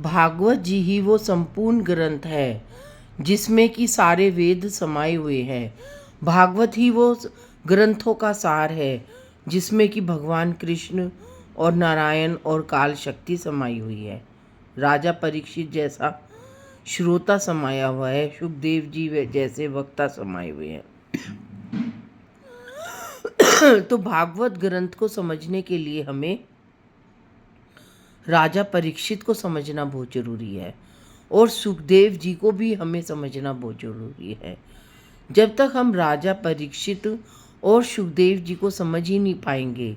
भागवत जी ही वो संपूर्ण ग्रंथ है जिसमें कि सारे वेद समाये हुए हैं। भागवत ही वो ग्रंथों का सार है जिसमें कि भगवान कृष्ण और नारायण और काल शक्ति समाई हुई है। राजा परीक्षित जैसा श्रोता समाया हुआ है, सुखदेव जी जैसे वक्ता समाये हुए हैं। तो भागवत ग्रंथ को समझने के लिए हमें राजा परीक्षित को समझना बहुत जरूरी है और सुखदेव जी को भी हमें समझना बहुत जरूरी है। जब तक हम राजा परीक्षित और सुखदेव जी को समझ ही नहीं पाएंगे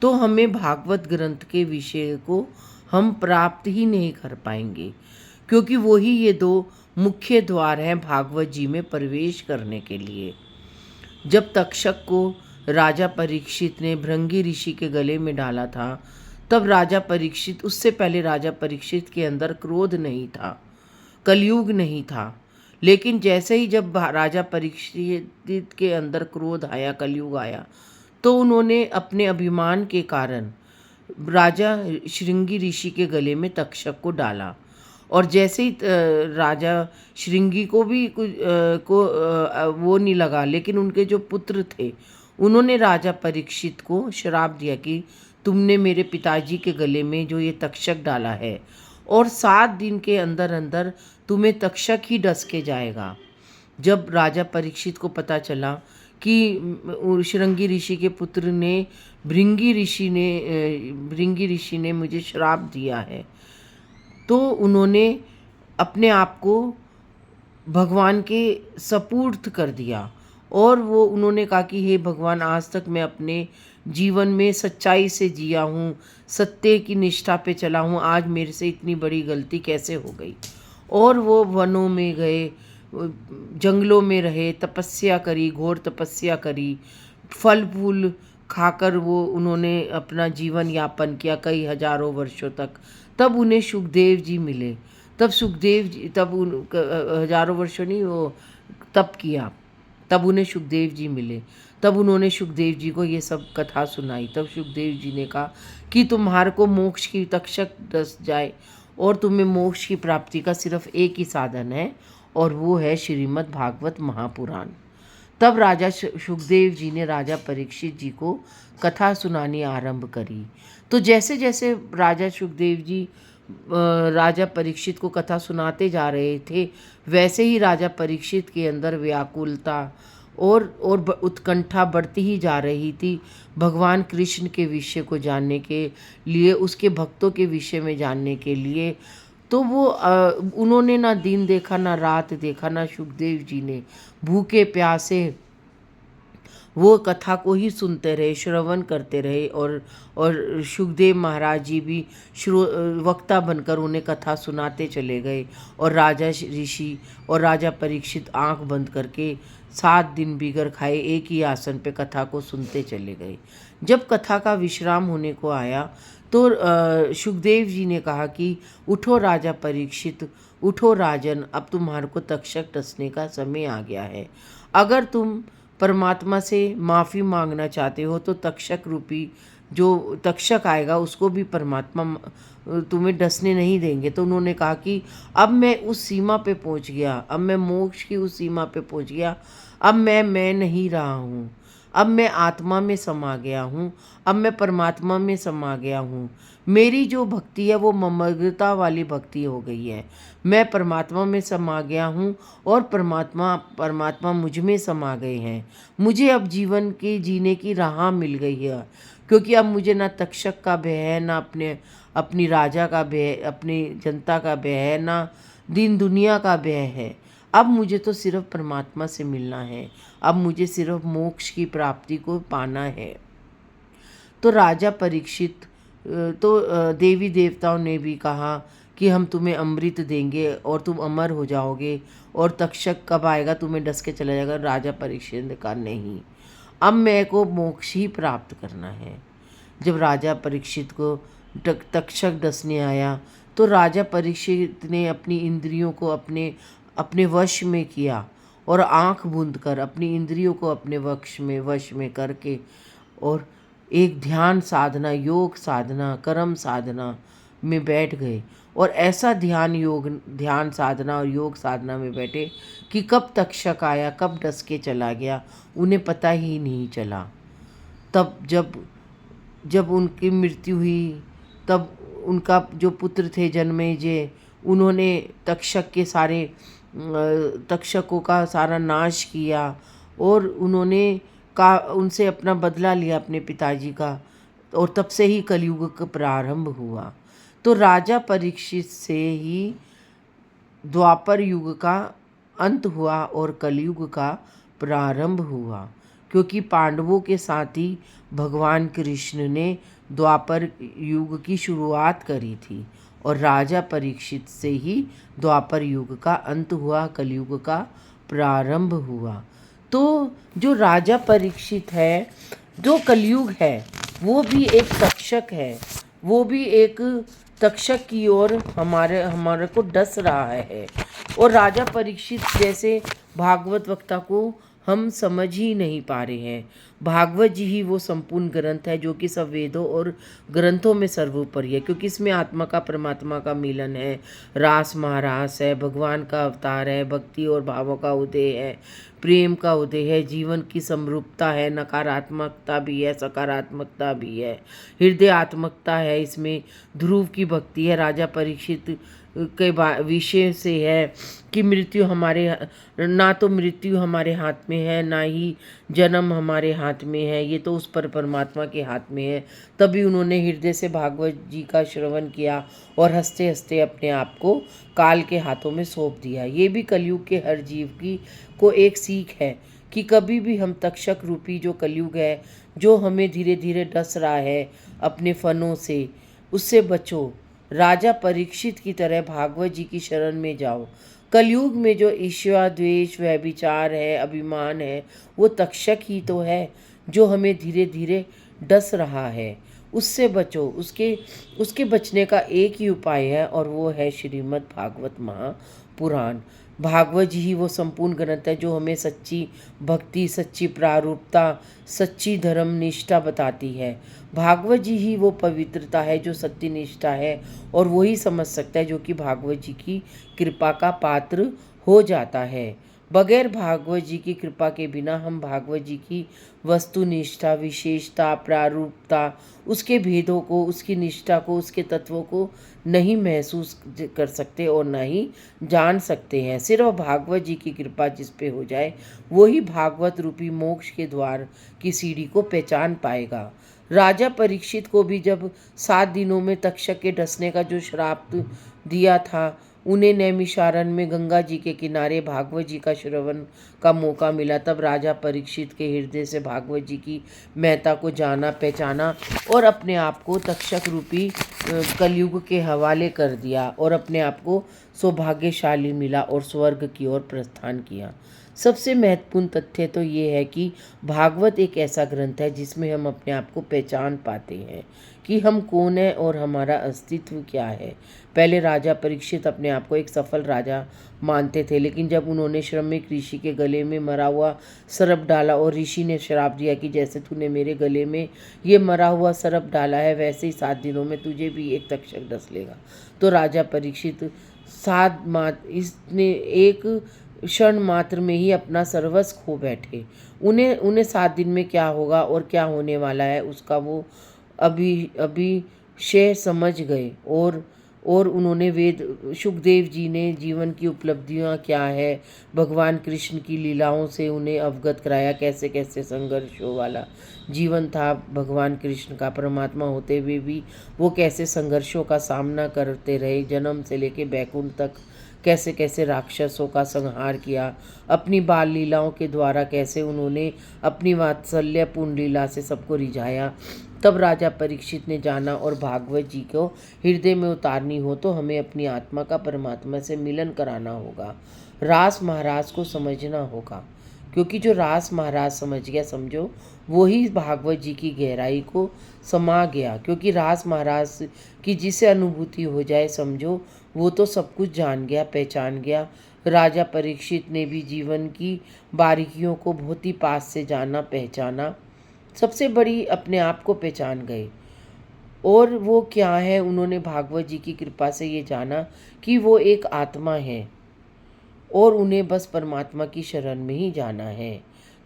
तो हमें भागवत ग्रंथ के विषय को हम प्राप्त ही नहीं कर पाएंगे, क्योंकि वही ये दो मुख्य द्वार हैं भागवत जी में प्रवेश करने के लिए। जब तक्षक को राजा परीक्षित ने भृंगी ऋषि के गले में डाला था, तब राजा परीक्षित, उससे पहले राजा परीक्षित के अंदर क्रोध नहीं था, कलयुग नहीं था। लेकिन जैसे ही जब राजा परीक्षित के अंदर क्रोध आया, कलयुग आया, तो उन्होंने अपने अभिमान के कारण राजा श्रृंगी ऋषि के गले में तक्षक को डाला। और जैसे ही राजा श्रृंगी को भी वो नहीं लगा, लेकिन उनके जो पुत्र थे उन्होंने राजा परीक्षित को श्राप दिया कि तुमने मेरे पिताजी के गले में जो ये तक्षक डाला है और 7 दिन के अंदर अंदर तुम्हें तक्षक ही डस के जाएगा। जब राजा परीक्षित को पता चला कि श्रृंगी ऋषि के पुत्र ने भृंगी ऋषि ने मुझे श्राप दिया है, तो उन्होंने अपने आप को भगवान के सपूर्द कर दिया और उन्होंने कहा कि हे भगवान, आज तक मैं अपने जीवन में सच्चाई से जिया हूँ, सत्य की निष्ठा पे चला हूँ, आज मेरे से इतनी बड़ी गलती कैसे हो गई। और वो वनों में गए, जंगलों में रहे, तपस्या करी, घोर तपस्या करी, फल फूल खाकर उन्होंने अपना जीवन यापन किया कई हजारों वर्षों तक। तब उन्हें सुखदेव जी मिले। हजारों वर्षों नहीं, वो तप किया, तब उन्हें सुखदेव जी मिले। तब उन्होंने सुखदेव जी को ये सब कथा सुनाई। तब सुखदेव जी ने कहा कि तुम्हारे को मोक्ष की तक्षक डस जाए और तुम्हें मोक्ष की प्राप्ति का सिर्फ एक ही साधन है और वो है श्रीमद् भागवत महापुराण। तब राजा सुखदेव जी ने राजा परीक्षित जी को कथा सुनानी आरंभ करी। तो जैसे जैसे राजा सुखदेव जी राजा परीक्षित को कथा सुनाते जा रहे थे, वैसे ही राजा परीक्षित के अंदर व्याकुलता और उत्कंठा बढ़ती ही जा रही थी भगवान कृष्ण के विषय को जानने के लिए, उसके भक्तों के विषय में जानने के लिए। तो उन्होंने ना दिन देखा, ना रात देखा, ना सुखदेव जी ने भूखे प्यासे वो कथा को ही सुनते रहे, श्रवण करते रहे और सुखदेव महाराज जी भी वक्ता बनकर उन्हें कथा सुनाते चले गए और राजा ऋषि और राजा परीक्षित आंख बंद करके 7 दिन बिगर खाए एक ही आसन पे कथा को सुनते चले गए। जब कथा का विश्राम होने को आया तो सुखदेव जी ने कहा कि उठो राजा परीक्षित, उठो राजन, अब तुम्हारे को तक्षक डसने का समय आ गया है। अगर तुम परमात्मा से माफ़ी मांगना चाहते हो तो तक्षक रूपी जो तक्षक आएगा उसको भी परमात्मा तुम्हें डसने नहीं देंगे। तो उन्होंने कहा कि अब मैं उस सीमा पे पहुंच गया, अब मैं मोक्ष की उस सीमा पे पहुंच गया, अब मैं नहीं रहा हूँ, अब मैं आत्मा में समा गया हूँ, अब मैं परमात्मा में समा गया हूँ। मेरी जो भक्ति है वो ममग्रता वाली भक्ति हो गई है। मैं परमात्मा में समा गया हूँ और परमात्मा मुझ में समा गए हैं। मुझे अब जीवन के जीने की राह मिल गई है, क्योंकि अब मुझे ना तक्षक का भय है, ना अपनी राजा का भय, अपनी जनता का भय है, ना दीन दुनिया का भय है। अब मुझे तो सिर्फ परमात्मा से मिलना है, अब मुझे सिर्फ मोक्ष की प्राप्ति को पाना है। तो राजा परीक्षित तो देवी देवताओं ने भी कहा कि हम तुम्हें अमृत देंगे और तुम अमर हो जाओगे और तक्षक कब आएगा तुम्हें डस के चला जाएगा। राजा परीक्षित ने कहा नहीं, अब मेरे को मोक्ष ही प्राप्त करना है। जब राजा परीक्षित को तक्षक डसने आया तो राजा परीक्षित ने अपनी इंद्रियों को अपने वश में किया और आंख बूंद कर अपनी इंद्रियों को अपने वश में करके और एक ध्यान साधना, योग साधना, कर्म साधना में बैठ गए और ऐसा ध्यान साधना और योग साधना में बैठे कि कब तक्षक आया, कब डस के चला गया, उन्हें पता ही नहीं चला। तब जब जब उनकी मृत्यु हुई, तब उनका जो पुत्र थे जन्मेजय, उन्होंने तक्षकों का सारा नाश किया और उनसे अपना बदला लिया अपने पिताजी का, और तब से ही कलयुग का प्रारंभ हुआ। तो राजा परीक्षित से ही द्वापर युग का अंत हुआ और कलयुग का प्रारंभ हुआ, क्योंकि पांडवों के साथ ही भगवान कृष्ण ने द्वापर युग की शुरुआत करी थी और राजा परीक्षित से ही द्वापर युग का अंत हुआ, कलयुग का प्रारंभ हुआ। तो जो राजा परीक्षित है, जो कलयुग है, वो भी एक तक्षक है, वो भी एक तक्षक की ओर हमारे को डस रहा है। और राजा परीक्षित जैसे भागवत वक्ता को हम समझ ही नहीं पा रहे हैं। भागवत जी ही वो संपूर्ण ग्रंथ है जो कि सब वेदों और ग्रंथों में सर्वोपरि है, क्योंकि इसमें आत्मा का परमात्मा का मिलन है, रास महारास है, भगवान का अवतार है, भक्ति और भावों का उदय है, प्रेम का उदय है, जीवन की समरूपता है, नकारात्मकता भी है, सकारात्मकता भी है, हृदयात्मकता है, इसमें ध्रुव की भक्ति है। राजा परीक्षित के विषय से है कि ना तो मृत्यु हमारे हाथ में है, ना ही जन्म हमारे हाथ में है, ये तो उस परमात्मा के हाथ में है। तभी उन्होंने हृदय से भागवत जी का श्रवण किया और हंसते हंसते अपने आप को काल के हाथों में सौंप दिया। ये भी कलयुग के हर जीव को एक सीख है कि कभी भी हम तक्षक रूपी जो कलयुग है, जो हमें धीरे धीरे डस रहा है अपने फनों से, उससे बचो। राजा परीक्षित की तरह भागवत जी की शरण में जाओ। कलयुग में जो ईर्ष्या, द्वेष, व्यभिचार है, अभिमान है, वो तक्षक ही तो है जो हमें धीरे धीरे डस रहा है। उससे बचो। उसके बचने का एक ही उपाय है और वो है श्रीमद् भागवत महापुराण। भागवत जी ही वो संपूर्ण ग्रंथ है जो हमें सच्ची भक्ति, सच्ची प्रारूपता, सच्ची धर्म निष्ठा बताती है। भागवत जी ही वो पवित्रता है जो सत्य निष्ठा है, और वही समझ सकता है जो कि भागवत जी की कृपा का पात्र हो जाता है। बगैर भागवत जी की कृपा के बिना हम भागवत जी की वस्तुनिष्ठा, विशेषता, प्रारूपता, उसके भेदों को, उसकी निष्ठा को, उसके तत्वों को नहीं महसूस कर सकते और ना ही जान सकते हैं। सिर्फ भागवत जी की कृपा जिस पे हो जाए, वही भागवत रूपी मोक्ष के द्वार की सीढ़ी को पहचान पाएगा। राजा परीक्षित को भी जब 7 दिनों में तक्षक के डसने का जो श्राप दिया था, उन्हें नैमिषारण्य में गंगा जी के किनारे भागवत जी का श्रवण का मौका मिला। तब राजा परीक्षित के हृदय से भागवत जी की महत्ता को जाना, पहचाना और अपने आप को तक्षक रूपी कलयुग के हवाले कर दिया और अपने आप को सौभाग्यशाली मिला और स्वर्ग की ओर प्रस्थान किया। सबसे महत्वपूर्ण तथ्य तो ये है कि भागवत एक ऐसा ग्रंथ है जिसमें हम अपने आप को पहचान पाते हैं कि हम कौन हैं और हमारा अस्तित्व क्या है। पहले राजा परीक्षित अपने आप को एक सफल राजा मानते थे, लेकिन जब उन्होंने श्रमिक ऋषि के गले में मरा हुआ सर्प डाला और ऋषि ने श्राप दिया कि जैसे तूने मेरे गले में ये मरा हुआ सर्प डाला है, वैसे ही 7 दिनों में तुझे भी एक तक्षक डस लेगा। तो राजा परीक्षित इसने एक क्षण मात्र में ही अपना सर्वस्व खो बैठे। उन्हें 7 दिन में क्या होगा और क्या होने वाला है उसका वो अभी शय समझ गए। और उन्होंने सुखदेव जी ने जीवन की उपलब्धियां क्या है, भगवान कृष्ण की लीलाओं से उन्हें अवगत कराया, कैसे कैसे संघर्षों वाला जीवन था भगवान कृष्ण का। परमात्मा होते हुए भी वो कैसे संघर्षों का सामना करते रहे, जन्म से लेके बैकुंठ तक कैसे कैसे राक्षसों का संहार किया, अपनी बाल लीलाओं के द्वारा कैसे उन्होंने अपनी वात्सल्यपूर्ण लीला से सबको रिझाया। तब राजा परीक्षित ने जाना और भागवत जी को हृदय में उतारनी हो तो हमें अपनी आत्मा का परमात्मा से मिलन कराना होगा, रास महाराज को समझना होगा। क्योंकि जो रास महाराज समझ गया, समझो वो ही भागवत जी की गहराई को समा गया। क्योंकि रास महाराज की जिसे अनुभूति हो जाए, समझो वो तो सब कुछ जान गया, पहचान गया। राजा परीक्षित ने भी जीवन की बारीकियों को बहुत ही पास से जाना, पहचाना, सबसे बड़ी अपने आप को पहचान गए। और वो क्या है, उन्होंने भागवत जी की कृपा से ये जाना कि वो एक आत्मा है और उन्हें बस परमात्मा की शरण में ही जाना है।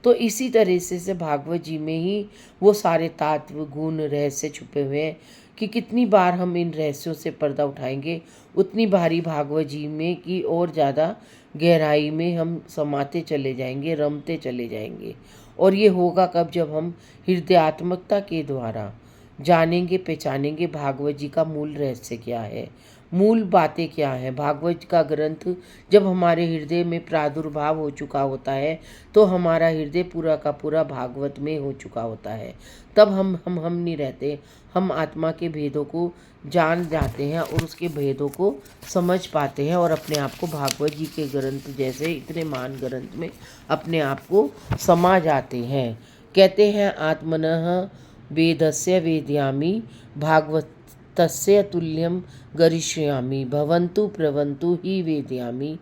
तो इसी तरह से भागवत जी में ही वो सारे तात्व गुण रहस्य छुपे हुए हैं कि कितनी बार हम इन रहस्यों से पर्दा उठाएंगे, उतनी बारी भागवत जी में की और ज़्यादा गहराई में हम समाते चले जाएंगे, रमते चले जाएंगे। और ये होगा कब, जब हम हृदयात्मकता के द्वारा जानेंगे, पहचानेंगे भागवत जी का मूल रहस्य क्या है, मूल बातें क्या हैं। भागवत का ग्रंथ जब हमारे हृदय में प्रादुर्भाव हो चुका होता है, तो हमारा हृदय पूरा का पूरा भागवत में हो चुका होता है। तब हम नहीं रहते, हम आत्मा के भेदों को जान जाते हैं और उसके भेदों को समझ पाते हैं और अपने आप को भागवत जी के ग्रंथ जैसे इतने महान ग्रंथ में अपने आप को समा जाते हैं। कहते हैं आत्मनः वेदस्य वेदयामि भागवतस्य तुल्यं गरिष्यामि भवन्तु प्रवन्तु हि वेदयामि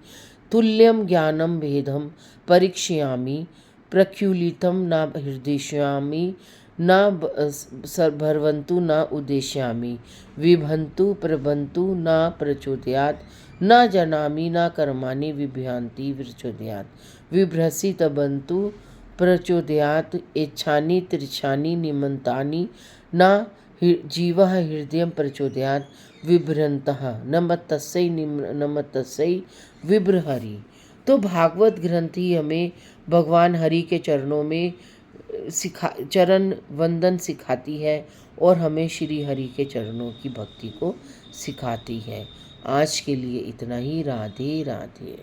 तुल्यं ज्ञानं भेदं परीक्षयामि प्रख्युलितं न हृदयिष्यामि न भर्वन्तु न उद्देश्यामि विभन्तु प्रभन्तु न प्रचोदयात् न जानामि न कर्माणि विभ्रान्ति विचोदयात् विभ्रसि तबन्तु प्रचोदयात् इच्छानि तृच्छानि निमन्तानि न जीवः हृदयं प्रचोदयात् विभ्रन्तः नमस्तस्यै विभ्रहरि। तो भागवत ग्रंथ ही हमें भगवान हरि के चरणों में चरण वंदन सिखाती है और हमें श्री हरि के चरणों की भक्ति को सिखाती है। आज के लिए इतना ही। राधे राधे।